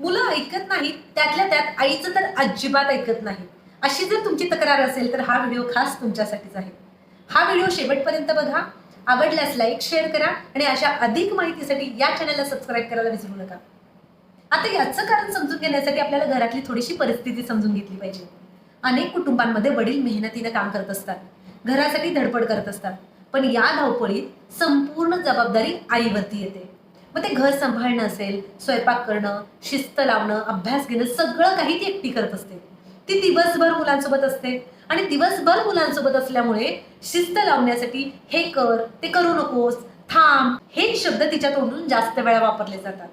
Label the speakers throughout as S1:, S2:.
S1: मुलं ऐकत नाहीत, त्यातल्या त्यात आईचं तर अजिबात ऐकत नाही. अशी जर तुमची तक्रार असेल तर हा व्हिडिओ खास तुमच्यासाठीच आहे. हा व्हिडिओ शेवटपर्यंत बघा. आवडल्यास लाईक, शेअर करा आणि अशा अधिक माहितीसाठी या चॅनलला सबस्क्राईब करायला विसरू नका. आता याचं कारण समजून घेण्यासाठी आपल्याला घरातली थोडीशी परिस्थिती समजून घेतली पाहिजे. अनेक कुटुंबांमध्ये वडील मेहनतीने काम करत असतात, घरासाठी धडपड करत असतात, पण या धावपळीत संपूर्ण जबाबदारी आईवरती येते. मग ते घर सांभाळणं असेल, स्वयंपाक करणं, शिस्त लावणं, अभ्यास घेणं, सगळं काही ती एकटी करत असते. ती दिवसभर मुलांसोबत असते आणि दिवसभर मुलांसोबत असल्यामुळे शिस्त लावण्यासाठी हे कर, ते करू नकोस, थांब, हे शब्द तिच्या तोंडून जास्त वेळा वापरले जातात.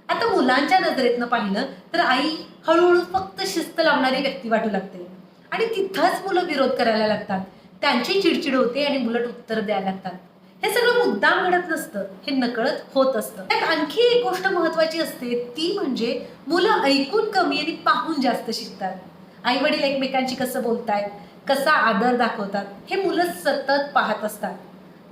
S1: आता मुलांच्या नजरेतनं पाहिलं तर आई हळूहळू फक्त शिस्त लावणारी व्यक्ती वाटू लागते आणि तिथंच मुलं विरोध करायला लागतात. त्यांची चिडचिड होते आणि उलट उत्तर द्यायला लागतात. हे सगळं मुद्दाम घडत नसतं, हे नकळत होत असतं. त्यात आणखी एक गोष्ट महत्वाची असते, ती म्हणजे मुलं ऐकून कमी आणि पाहून जास्त शिकतात. आई वडील एकमेकांशी कसं बोलतायत, कसा आदर दाखवतात, हे मुलं सतत पाहत असतात.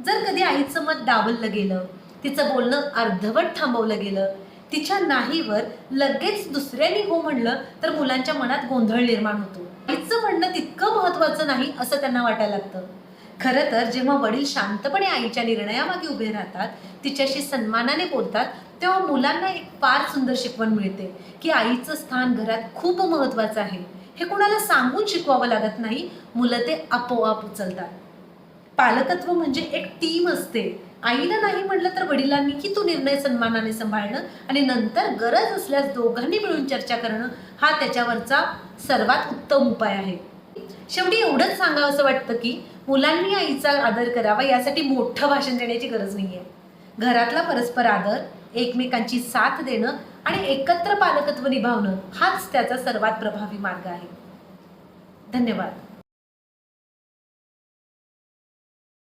S1: जर कधी आईचं मत डावललं गेलं, तिचं बोलणं अर्धवट थांबवलं गेलं, तिच्या नाहीवर लगेच दुसऱ्याने हो म्हणलं तर मुलांच्या मनात गोंधळ निर्माण होतो. आईचं म्हणणं तितकं महत्वाचं नाही असं त्यांना वाटायला लागतं. खरं तर जेव्हा वडील शांतपणे आईच्या निर्णयामागे उभे राहतात, तिच्याशी सन्मानाने बोलतात, तेव्हा मुलांना एक फार सुंदर शिकवण मिळते की आईचं स्थान घरात खूप महत्वाचं आहे. हे कोणाला सांगून शिकवावं लागत नाही, मुलं ते आपोआप उचलतात. पालकत्व म्हणजे एक टीम असते. आईला नाही म्हटलं तर वडिलांनीही तो निर्णय सन्मानाने सांभाळणं आणि नंतर गरज असल्यास दोघांनी मिळून चर्चा करणं हा त्याच्यावरचा सर्वात उत्तम उपाय आहे. शेवटी एवढंच सांगावं असं वाटतं की मुलांनी आईचा आदर करावा यासाठी मोठं भाषण देण्याची गरज नाहीये. घरातला परस्पर आदर, एकमेकांची साथ देणं आणि एकत्र पालकत्व निभावणं हाच त्याचा सर्वात प्रभावी मार्ग आहे. धन्यवाद.